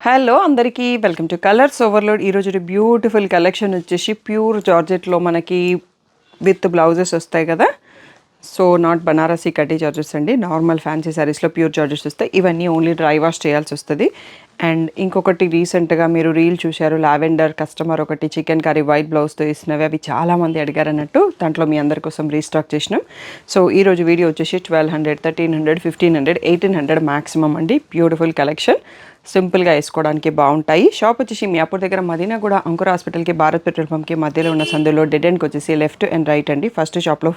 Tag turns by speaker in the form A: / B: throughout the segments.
A: Hello అందరికీ welcome to colours overload. ఈరోజు beautiful collection వచ్చేసి ప్యూర్ జార్జెట్లో మనకి విత్ బ్లౌజెస్ వస్తాయి కదా. సో నాట్ బనారసీ కటీ జార్జెస్ అండి, నార్మల్ ఫ్యాన్సీ శారీస్లో ప్యూర్ జార్జెస్ వస్తాయి. ఇవన్నీ ఓన్లీ డ్రై వాష్ చేయాల్సి వస్తుంది. అండ్ ఇంకొకటి రీసెంట్గా మీరు రీల్ చూశారు, లావెండర్ కస్టమర్ ఒకటి చికెన్ కర్రీ వైట్ బ్లౌజ్తో వేసినవి, అవి చాలామంది అడిగారు అన్నట్టు, దాంట్లో మీ అందరి కోసం రీస్టాక్ చేసినాం. సో ఈరోజు వీడియో వచ్చేసి 1200, 1300, 1500, 1800 మ్యాక్సిమం అండి. బ్యూటిఫుల్ కలెక్షన్, సింపుల్గా వేసుకోవడానికి బాగుంటాయి. షాప్ వచ్చేసి మీ అప్పుడు దగ్గర మదీనా కూడా అంకుర్ హాస్పిటల్కి భారత్ పెట్రోల్ పంప్కి మధ్యలో ఉన్న సందులో డెడ్ ఎండ్కి వచ్చేసి లెఫ్ట్ అండ్ రైట్ అండి. ఫస్ట్ షాప్లో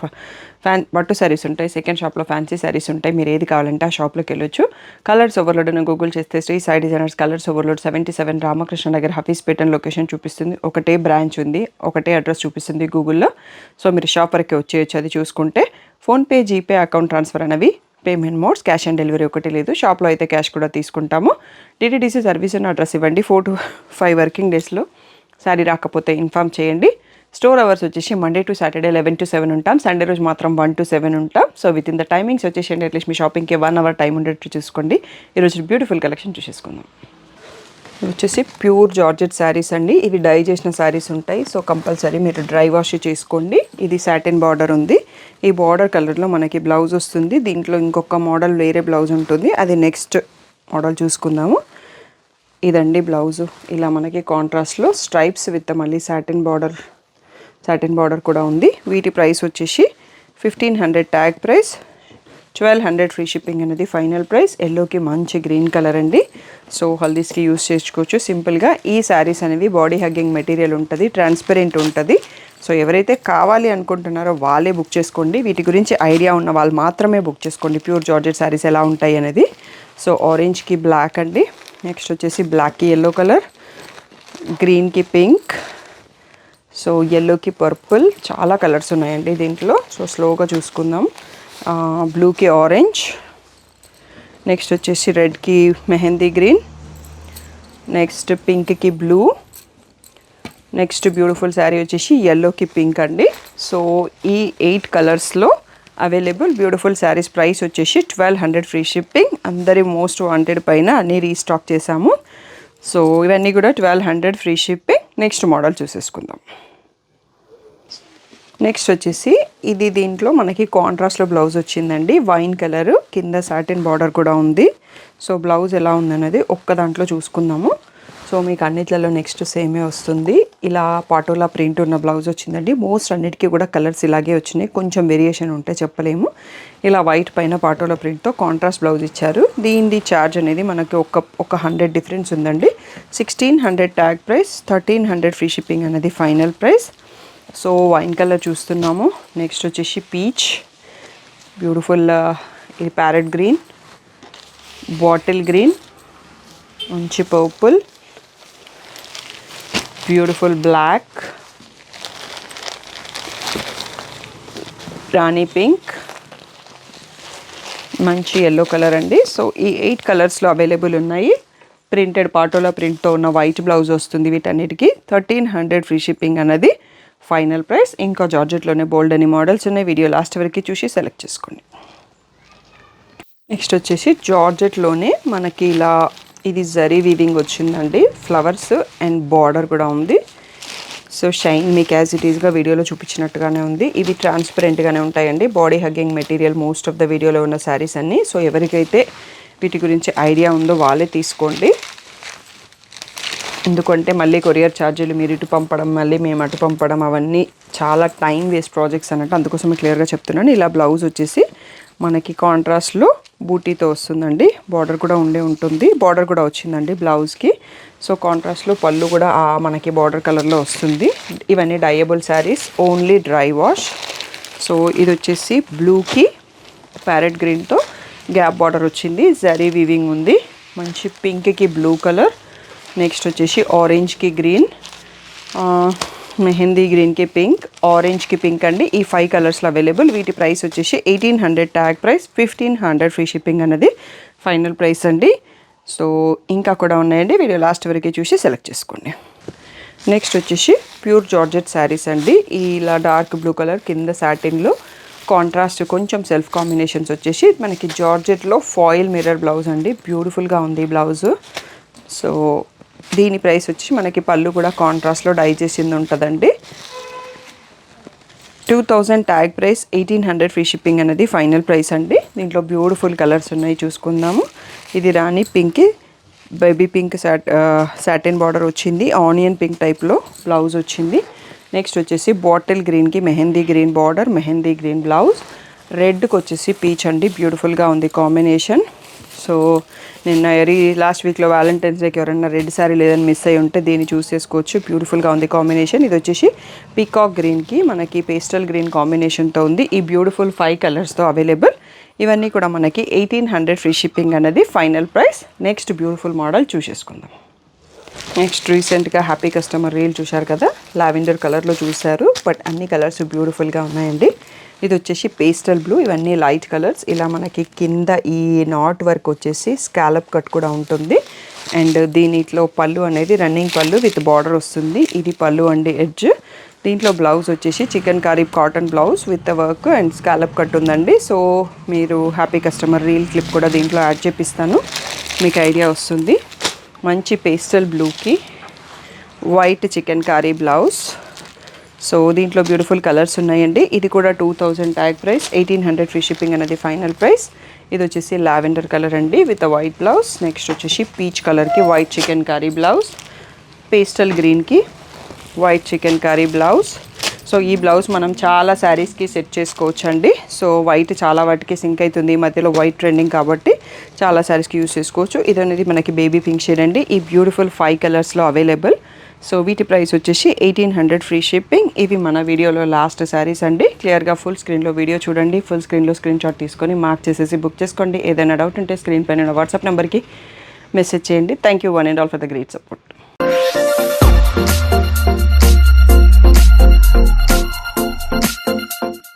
A: పట్టు శారీస్ ఉంటాయి, సెకండ్ షాప్లో ఫ్యాన్సీ శారీస్ ఉంటాయి. మీరు ఏది కావాలంటే ఆ షాప్లోకి వెళ్ళొచ్చు. కలర్స్ ఓవర్లోడ్ అని గూగుల్ చేస్తే Sri Sai designers colours overload 77 Ramakrishna Nagar Hafeezpet అని లొకేషన్ చూపిస్తుంది. ఒకటే బ్రాంచ్ ఉంది, ఒకటే అడ్రస్ చూపిస్తుంది గూగుల్లో. సో మీరు షాప్ వరకే వచ్చేయచ్చు. అది చూసుకుంటే ఫోన్పే, జీపే, అకౌంట్ ట్రాన్స్ఫర్ అనేవి payment modes. Cash on delivery ఒకటి లేదు. షాప్లో అయితే క్యాష్ కూడా తీసుకుంటాము. డిటీడీసీ సర్వీస్ అని అడ్రస్ ఇవ్వండి. 4 to 5 వర్కింగ్ డేస్లో శారీ రాకపోతే ఇన్ఫామ్ చేయండి. స్టోర్ అవర్స్ వచ్చేసి మండే టు సాటర్డే 11 to 7 ఉంటాం. సండే రోజు మాత్రం 1 to 7 ఉంటాం. So with in the timings వచ్చేసి అట్లీస్ట్ మీ షాపింగ్కి 1 hour టైం ఉండేట్టు చూసుకోండి. ఈరోజు బ్యూటిఫుల్ కలెక్షన్ చూసేసుకుందాం. ఇవి వచ్చేసి ప్యూర్ జార్జెట్ శారీస్ అండి. ఇవి డై చేసిన శారీస్ ఉంటాయి. సో కంపల్సరీ మీరు డ్రై వాష్ చేసుకోండి. ఇది సాటిన్ బార్డర్ ఉంది. ఈ బార్డర్ కలర్లో మనకి బ్లౌజ్ వస్తుంది. దీంట్లో ఇంకొక మోడల్ వేరే బ్లౌజ్ ఉంటుంది, అది నెక్స్ట్ మోడల్ చూసుకుందాము. ఇదండి బ్లౌజు. ఇలా మనకి కాంట్రాస్ట్లో స్ట్రైప్స్ విత్ మళ్ళీ సాటిన్ బార్డర్ కూడా ఉంది. వీటి ప్రైస్ వచ్చేసి 1500 ట్యాగ్ ప్రైస్, 1200 ఫ్రీ షిప్పింగ్ అనేది ఫైనల్ ప్రైస్. ఎల్లోకి మంచి గ్రీన్ కలర్ అండి. సో హల్దీస్కి యూస్ చేసుకోవచ్చు సింపుల్గా. ఈ శారీస్ అనేవి బాడీ హగ్గింగ్ మెటీరియల్ ఉంటుంది, ట్రాన్స్పరెంట్ ఉంటుంది. సో ఎవరైతే కావాలి అనుకుంటున్నారో వాళ్ళే బుక్ చేసుకోండి. వీటి గురించి ఐడియా ఉన్న వాళ్ళు మాత్రమే బుక్ చేసుకోండి. ప్యూర్ జార్జెట్ శారీస్ ఎలా ఉంటాయి అనేది. సో ఆరెంజ్కి బ్లాక్ అండి, నెక్స్ట్ వచ్చేసి బ్లాక్కి ఎల్లో కలర్, గ్రీన్కి పింక్, సో ఎల్లోకి పర్పుల్, చాలా కలర్స్ ఉన్నాయండి దీంట్లో. సో స్లోగా చూసుకుందాం. బ్లూకి ఆరెంజ్, నెక్స్ట్ వచ్చేసి రెడ్కి మెహందీ గ్రీన్, నెక్స్ట్ పింక్కి బ్లూ, నెక్స్ట్ బ్యూటిఫుల్ శారీ వచ్చేసి ఎల్లోకి పింక్ అండి. సో ఈ 8 కలర్స్లో అవైలబుల్ బ్యూటిఫుల్ శారీస్. ప్రైస్ వచ్చేసి 1200 ఫ్రీ షిప్పింగ్. అందరి మోస్ట్ వాంటెడ్ పైన అన్నీ రీస్టాక్ చేసాము. సో ఇవన్నీ కూడా 1200 ఫ్రీ షిప్పింగ్. నెక్స్ట్ మోడల్ చూసేసుకుందాం. నెక్స్ట్ వచ్చేసి ఇది దీంట్లో మనకి కాంట్రాస్ట్లో బ్లౌజ్ వచ్చిందండి. వైన్ కలరు, కింద సాటిన్ బార్డర్ కూడా ఉంది. సో బ్లౌజ్ ఎలా ఉందనేది ఒక్క దాంట్లో చూసుకుందాము. సో మీకు అన్నిట్లలో నెక్స్ట్ సేమే వస్తుంది. ఇలా పాటోలా ప్రింట్ ఉన్న బ్లౌజ్ వచ్చిందండి. మోస్ట్ అన్నిటికీ కూడా కలర్స్ ఇలాగే వచ్చినాయి, కొంచెం వేరియేషన్ ఉంటే చెప్పలేము. ఇలా వైట్ పైన పాటోలా ప్రింట్తో కాంట్రాస్ట్ బ్లౌజ్ ఇచ్చారు. దీని ఛార్జ్ అనేది మనకి ఒక 100 డిఫరెన్స్ ఉందండి. 1600 ట్యాగ్ ప్రైస్, 1300 ఫ్రీ షిప్పింగ్ అనేది final price. So wine colour చూస్తున్నాము. నెక్స్ట్ వచ్చేసి పీచ్, బ్యూటిఫుల్ ఇది ప్యారెట్ గ్రీన్, బాటిల్ గ్రీన్, మంచి పర్పుల్, బ్యూటిఫుల్ బ్లాక్, రాణి పింక్, మంచి ఎల్లో కలర్ అండి. సో ఈ 8 కలర్స్లో అవైలబుల్ ఉన్నాయి. ప్రింటెడ్ పాటోలా ప్రింట్తో ఉన్న వైట్ బ్లౌజ్ వస్తుంది వీటన్నిటికీ. 1300 ఫ్రీ షిప్పింగ్ అనేది ఫైనల్ ప్రైస్. ఇంకా జార్జెట్లోనే బోల్డ్ అని మోడల్స్ ఉన్నాయి. వీడియో లాస్ట్ వరకు చూసి సెలెక్ట్ చేసుకోండి. నెక్స్ట్ వచ్చేసి జార్జెట్లోనే మనకి ఇలా ఇది జరీ వీవింగ్ వచ్చిందండి. ఫ్లవర్స్ అండ్ బార్డర్ కూడా ఉంది. సో షైన్ మీకు యాజ్ ఇట్ ఈస్గా వీడియోలో చూపించినట్టుగానే ఉంది. ఇవి ట్రాన్స్పరెంట్గానే ఉంటాయండి. Body hugging material most of the వీడియోలో ఉన్న శారీస్ అన్నీ. సో ఎవరికైతే వీటి గురించి ఐడియా ఉందో వాళ్ళే తీసుకోండి. ఎందుకంటే మళ్ళీ కొరియర్ ఛార్జీలు మీరు ఇటు పంపడం, మళ్ళీ మేము అటు పంపడం, అవన్నీ చాలా టైం వేస్ట్ ప్రాజెక్ట్స్ అన్నట్టు. అందుకోసమే క్లియర్గా చెప్తున్నాను. ఇలా బ్లౌజ్ వచ్చేసి మనకి కాంట్రాస్ట్లో బూటీతో వస్తుందండి. బార్డర్ కూడా ఉంటుంది. బార్డర్ కూడా వచ్చిందండి బ్లౌజ్కి. సో కాంట్రాస్ట్లో పళ్ళు కూడా మనకి బార్డర్ కలర్లో వస్తుంది. ఇవన్నీ డయబుల్ saris, only dry wash. So ఇది వచ్చేసి బ్లూకి ప్యారెట్ గ్రీన్తో గ్యాప్ బార్డర్ వచ్చింది. జరీ వీవింగ్ ఉంది. మంచి పింక్కి బ్లూ కలర్, నెక్స్ట్ వచ్చేసి ఆరెంజ్కి గ్రీన్, మెహందీ గ్రీన్కి పింక్, ఆరెంజ్కి పింక్ అండి. ఈ 5 కలర్స్లో అవైలబుల్. వీటి ప్రైస్ వచ్చేసి 1800 ట్యాగ్ ప్రైస్, 1500 ఫ్రీ షిప్పింగ్ అనేది ఫైనల్ ప్రైస్ అండి. సో ఇంకా కూడా ఉన్నాయండి. వీడియో లాస్ట్ వరకు చూసి సెలెక్ట్ చేసుకోండి. నెక్స్ట్ వచ్చేసి ప్యూర్ జార్జెట్ శారీస్ అండి. ఇలా డార్క్ బ్లూ కలర్ కింద సాటిన్లో కాంట్రాస్ట్ కొంచెం సెల్ఫ్ కాంబినేషన్స్ వచ్చేసి మనకి జార్జెట్లో ఫాయిల్ మిర్రర్ బ్లౌజ్ అండి. బ్యూటిఫుల్గా ఉంది బ్లౌజ్. సో దీని ప్రైస్ వచ్చి మనకి పళ్ళు కూడా కాంట్రాస్ట్లో డై చేసింది ఉంటుందండి. 2000 ట్యాగ్ ప్రైస్, 1800 ఫ్రీ షిప్పింగ్ అనేది ఫైనల్ ప్రైస్ అండి. దీంట్లో బ్యూటిఫుల్ కలర్స్ ఉన్నాయి, చూసుకుందాము. ఇది rani pink, baby pink satin border వచ్చింది, ఆనియన్ పింక్ టైప్లో బ్లౌజ్ వచ్చింది. నెక్స్ట్ వచ్చేసి బాటిల్ గ్రీన్కి mehndi green border, mehndi green blouse. రెడ్కి వచ్చేసి పీచ్ అండి, బ్యూటిఫుల్గా ఉంది కాంబినేషన్. సో నిన్న లాస్ట్ వీక్లో వ్యాలంటైన్స్ డేకి ఎవరైనా రెడ్ శారీ లేదని మిస్ అయ్యి ఉంటే దీన్ని చూస్ చేసుకోవచ్చు. బ్యూటిఫుల్గా ఉంది కాంబినేషన్. ఇది వచ్చేసి పీకాక్ గ్రీన్కి మనకి పేస్టల్ గ్రీన్ కాంబినేషన్తో ఉంది. ఈ బ్యూటిఫుల్ 5 కలర్స్తో అవైలబుల్. ఇవన్నీ కూడా మనకి 1800 ఫ్రీ షిప్పింగ్ అనేది final price. Next beautiful model చూసేసుకుందాం. నెక్స్ట్ రీసెంట్గా హ్యాపీ కస్టమర్ రీల్ చూశారు కదా, లావెండర్ కలర్లో చూశారు, బట్ అన్ని కలర్స్ బ్యూటిఫుల్గా ఉన్నాయండి. ఇది వచ్చేసి పేస్టల్ బ్లూ, ఇవన్నీ లైట్ కలర్స్. ఇలా మనకి కింద ఈ నాట్ వర్క్ వచ్చేసి స్కాలప్ కట్ కూడా ఉంటుంది. అండ్ దీనిలో పళ్ళు అనేది రన్నింగ్ పళ్ళు విత్ బార్డర్ వస్తుంది. ఇది పళ్ళు అండి ఎడ్జ్. దీంట్లో బ్లౌజ్ వచ్చేసి chikankari cotton blouse with work and scallop cut ఉందండి. సో మీరు హ్యాపీ కస్టమర్ రీల్ క్లిప్ కూడా దీంట్లో యాడ్ చేపిస్తాను, మీకు ఐడియా వస్తుంది. మంచి పేస్టల్ బ్లూకి white chikankari blouse. So దీంట్లో బ్యూటిఫుల్ కలర్స్ ఉన్నాయండి. ఇది కూడా 2000 ట్యాగ్ ప్రైస్, 1800 ఫ్రీ షిప్పింగ్ అనేది ఫైనల్ ప్రైస్. ఇది వచ్చేసి లావెండర్ కలర్ అండి విత్ వైట్ బ్లౌజ్. నెక్స్ట్ వచ్చేసి పీచ్ కలర్కి white chikankari blouse, pastel గ్రీన్కి white chikankari blouse. So ఈ బ్లౌజ్ మనం చాలా శారీస్కి సెట్ చేసుకోవచ్చు అండి. సో వైట్ చాలా వాటికి సింక్ అవుతుంది, ఈ మధ్యలో వైట్ ట్రెండింగ్ కాబట్టి చాలా శారీస్కి యూస్ చేసుకోవచ్చు. ఇది అనేది మనకి బేబీ పింక్ షేడ్ అండి. ఈ బ్యూటిఫుల్ 5 కలర్స్లో అవైలబుల్. సో వీటి ప్రైస్ వచ్చేసి 1800 ఫ్రీ షిప్పింగ్. ఇవి మన వీడియోలో లాస్ట్ శారీస్ అండి. క్లియర్గా ఫుల్ స్క్రీన్లో వీడియో చూడండి, ఫుల్ స్క్రీన్లో స్క్రీన్ షాట్ తీసుకొని మార్క్ చేసేసి బుక్ చేసుకోండి. ఏదైనా డౌట్ ఉంటే స్క్రీన్ పైన వాట్సాప్ నెంబర్కి మెసేజ్ చేయండి. Thank you one and all for the great support.